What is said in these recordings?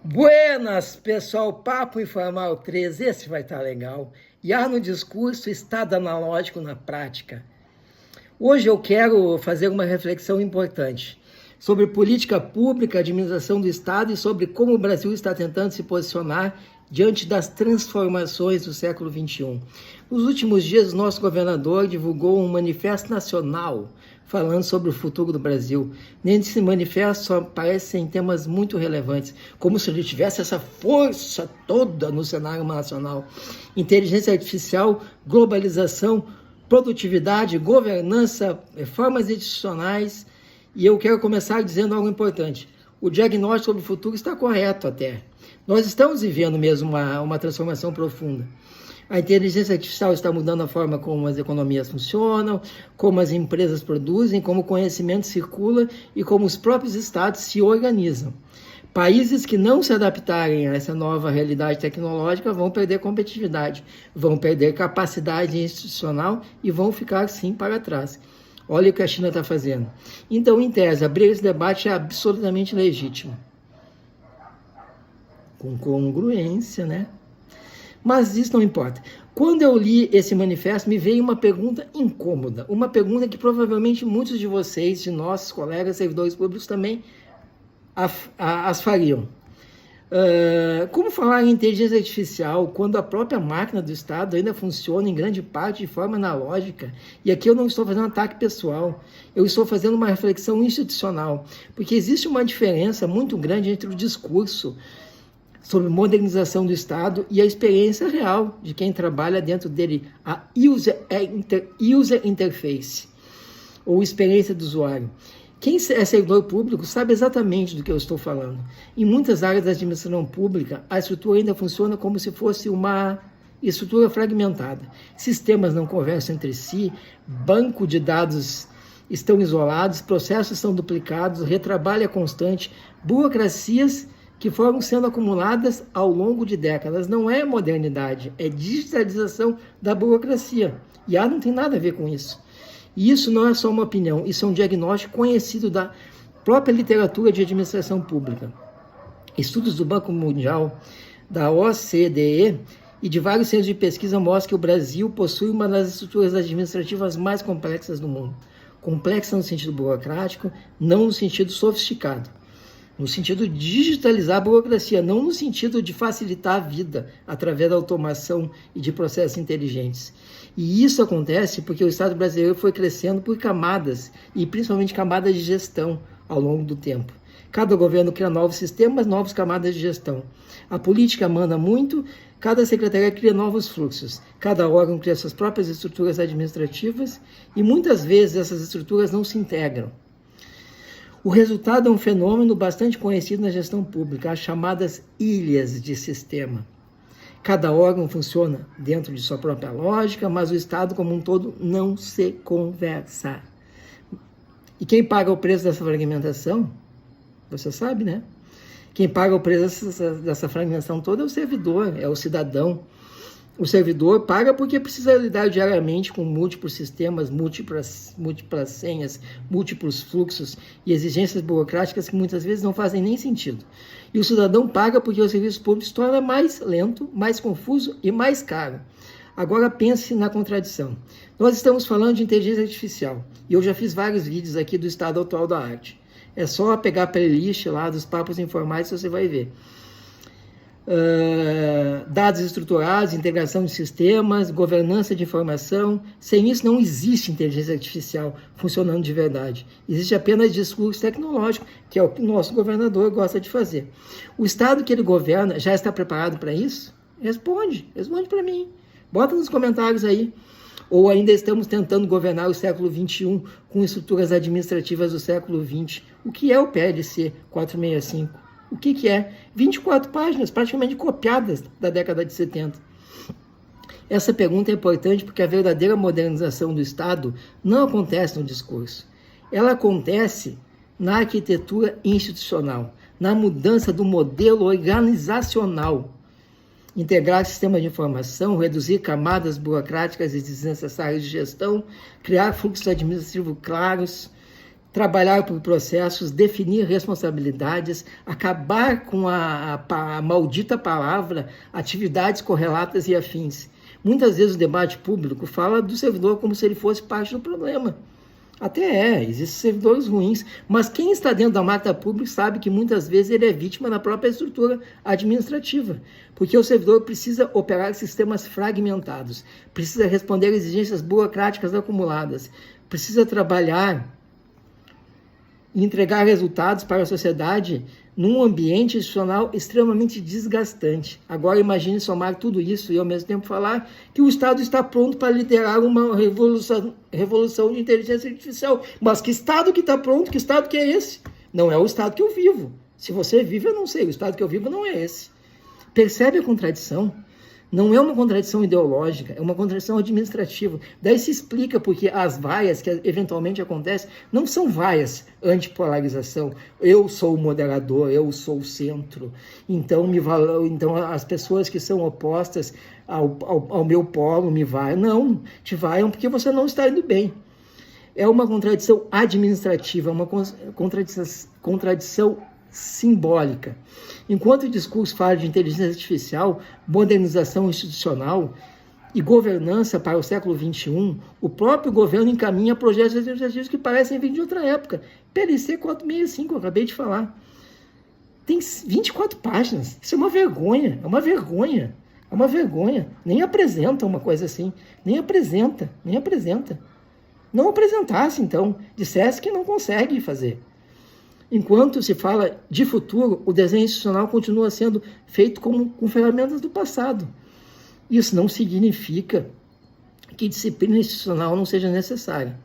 Buenas, pessoal, Papo Informal 3, esse vai estar legal. IA no discurso, Estado analógico na prática. Hoje eu quero fazer uma reflexão importante sobre política pública, administração do Estado e sobre como o Brasil está tentando se posicionar diante das transformações do século XXI. Nos últimos dias, o nosso governador divulgou um manifesto nacional falando sobre o futuro do Brasil. Nesse manifesto só aparecem temas muito relevantes, como se ele tivesse essa força toda no cenário nacional. Inteligência artificial, globalização, produtividade, governança, reformas institucionais. E eu quero começar dizendo algo importante. O diagnóstico sobre o futuro está correto até. Nós estamos vivendo mesmo uma transformação profunda. A inteligência artificial está mudando a forma como as economias funcionam, como as empresas produzem, como o conhecimento circula e como os próprios estados se organizam. Países que não se adaptarem a essa nova realidade tecnológica vão perder competitividade, vão perder capacidade institucional e vão ficar, sim, para trás. Olha o que a China está fazendo. Então, em tese, abrir esse debate é absolutamente legítimo. Com congruência, né? Mas isso não importa. Quando eu li esse manifesto, me veio uma pergunta incômoda, uma pergunta que provavelmente muitos de vocês, de nossos colegas servidores públicos, também as fariam. Como falar em inteligência artificial quando a própria máquina do Estado ainda funciona em grande parte de forma analógica? E aqui eu não estou fazendo um ataque pessoal, eu estou fazendo uma reflexão institucional, porque existe uma diferença muito grande entre o discurso sobre modernização do Estado e a experiência real de quem trabalha dentro dele, a user interface, ou experiência do usuário. Quem é servidor público sabe exatamente do que eu estou falando. Em muitas áreas da administração pública, a estrutura ainda funciona como se fosse uma estrutura fragmentada. Sistemas não conversam entre si, banco de dados estão isolados, processos são duplicados, retrabalho é constante, burocracias que foram sendo acumuladas ao longo de décadas. Não é modernidade, é digitalização da burocracia. E não tem nada a ver com isso. E isso não é só uma opinião, isso é um diagnóstico conhecido da própria literatura de administração pública. Estudos do Banco Mundial, da OCDE e de vários centros de pesquisa mostram que o Brasil possui uma das estruturas administrativas mais complexas do mundo. Complexa no sentido burocrático, não no sentido sofisticado. No sentido de digitalizar a burocracia, não no sentido de facilitar a vida através da automação e de processos inteligentes. E isso acontece porque o Estado brasileiro foi crescendo por camadas, e principalmente camadas de gestão ao longo do tempo. Cada governo cria novos sistemas, novas camadas de gestão. A política manda muito, cada secretaria cria novos fluxos, cada órgão cria suas próprias estruturas administrativas e muitas vezes essas estruturas não se integram. O resultado é um fenômeno bastante conhecido na gestão pública, as chamadas ilhas de sistema. Cada órgão funciona dentro de sua própria lógica, mas o Estado como um todo não se conversa. E quem paga o preço dessa fragmentação? Você sabe, né? Quem paga o preço dessa fragmentação toda é o servidor, é o cidadão. O servidor paga porque precisa lidar diariamente com múltiplos sistemas, múltiplas senhas, múltiplos fluxos e exigências burocráticas que muitas vezes não fazem nem sentido. E o cidadão paga porque o serviço público se torna mais lento, mais confuso e mais caro. Agora pense na contradição. Nós estamos falando de inteligência artificial e eu já fiz vários vídeos aqui do estado atual da arte. É só pegar a playlist lá dos papos informais que você vai ver. Dados estruturados, integração de sistemas, governança de informação. Sem isso não existe inteligência artificial funcionando de verdade. Existe apenas discurso tecnológico, que é o que o nosso governador gosta de fazer. O Estado que ele governa já está preparado para isso? Responde para mim. Bota nos comentários aí. Ou ainda estamos tentando governar o século XXI com estruturas administrativas do século XX. O que é o PLC 465? O que é? 24 páginas, praticamente copiadas da década de 70. Essa pergunta é importante porque a verdadeira modernização do Estado não acontece no discurso. Ela acontece na arquitetura institucional, na mudança do modelo organizacional. Integrar sistemas de informação, reduzir camadas burocráticas e desnecessárias de gestão, criar fluxos administrativos claros, trabalhar por processos, definir responsabilidades, acabar com a maldita palavra atividades correlatas e afins. Muitas vezes o debate público fala do servidor como se ele fosse parte do problema. Até existem servidores ruins, mas quem está dentro da máquina pública sabe que muitas vezes ele é vítima da própria estrutura administrativa, porque o servidor precisa operar sistemas fragmentados, precisa responder a exigências burocráticas acumuladas, precisa trabalhar e entregar resultados para a sociedade num ambiente institucional extremamente desgastante. Agora imagine somar tudo isso e ao mesmo tempo falar que o Estado está pronto para liderar uma revolução de inteligência artificial. Mas que Estado que está pronto? Que Estado que é esse? Não é o Estado que eu vivo. Se você vive, eu não sei. O Estado que eu vivo não é esse. Percebe a contradição? Não é uma contradição ideológica, é uma contradição administrativa. Daí se explica porque as vaias que eventualmente acontecem não são vaias antipolarização. Eu sou o moderador, eu sou o centro. Então as pessoas que são opostas ao meu polo me vaiam. Não, te vaiam porque você não está indo bem. É uma contradição administrativa, uma contradição simbólica. Enquanto o discurso fala de inteligência artificial, modernização institucional e governança para o século XXI, o próprio governo encaminha projetos legislativos que parecem vir de outra época. PLC 465, eu acabei de falar. Tem 24 páginas. Isso é uma vergonha, é uma vergonha, é uma vergonha. Nem apresenta uma coisa assim, nem apresenta. Não apresentasse, então, dissesse que não consegue fazer. Enquanto se fala de futuro, o desenho institucional continua sendo feito com ferramentas do passado. Isso não significa que disciplina institucional não seja necessária.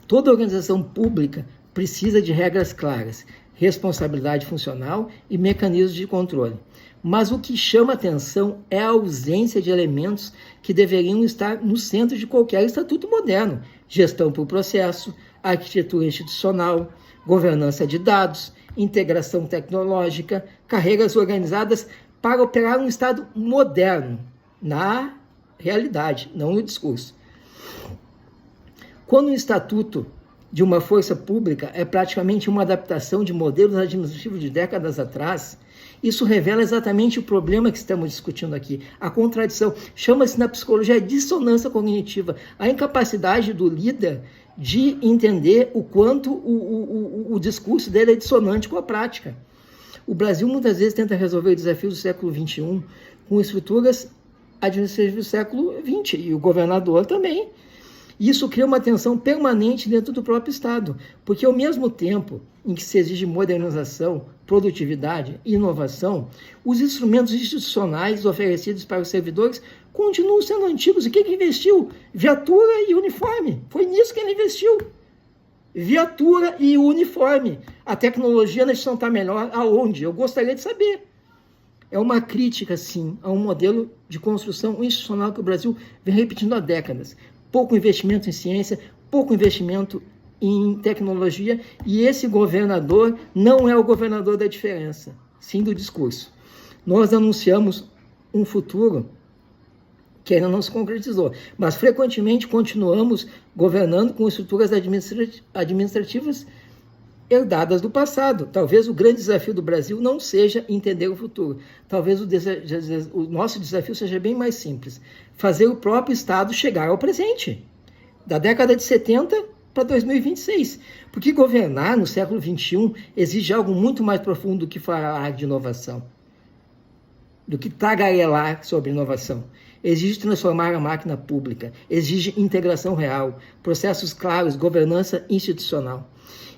Toda organização pública precisa de regras claras, responsabilidade funcional e mecanismos de controle. Mas o que chama atenção é a ausência de elementos que deveriam estar no centro de qualquer estatuto moderno: gestão por processo, arquitetura institucional, governança de dados, integração tecnológica, carreiras organizadas para operar um Estado moderno, na realidade, não no discurso. Quando o estatuto de uma força pública é praticamente uma adaptação de modelos administrativos de décadas atrás, isso revela exatamente o problema que estamos discutindo aqui, a contradição. Chama-se na psicologia dissonância cognitiva, a incapacidade do líder de entender o quanto o discurso dele é dissonante com a prática. O Brasil muitas vezes tenta resolver desafios do século XXI com estruturas administrativas do século XX, e o governador também. Isso cria uma tensão permanente dentro do próprio Estado, porque ao mesmo tempo em que se exige modernização, produtividade e inovação, os instrumentos institucionais oferecidos para os servidores continuam sendo antigos. E quem que investiu? Viatura e uniforme. Foi nisso que ele investiu. Viatura e uniforme. A tecnologia na instituição está melhor aonde? Eu gostaria de saber. É uma crítica, sim, a um modelo de construção institucional que o Brasil vem repetindo há décadas. Pouco investimento em ciência, pouco investimento em tecnologia, e esse governador não é o governador da diferença, sim do discurso. Nós anunciamos um futuro que ainda não se concretizou, mas frequentemente continuamos governando com estruturas administrativas herdadas do passado. Talvez o grande desafio do Brasil não seja entender o futuro. Talvez o nosso desafio seja bem mais simples: fazer o próprio Estado chegar ao presente, da década de 70 para 2026. Porque governar no século XXI exige algo muito mais profundo do que falar de inovação, do que tagarelar sobre inovação. Exige transformar a máquina pública, exige integração real, processos claros, governança institucional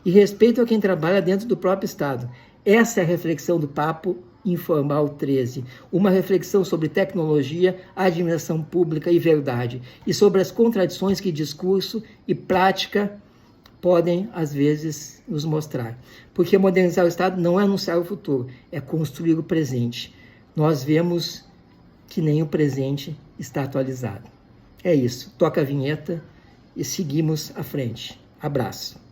e respeito a quem trabalha dentro do próprio Estado. Essa é a reflexão do Papo Informal 13, uma reflexão sobre tecnologia, administração pública e verdade, e sobre as contradições que discurso e prática podem, às vezes, nos mostrar. Porque modernizar o Estado não é anunciar o futuro, é construir o presente. Nós vemos que nem o presente está atualizado. É isso, toca a vinheta e seguimos à frente. Abraço.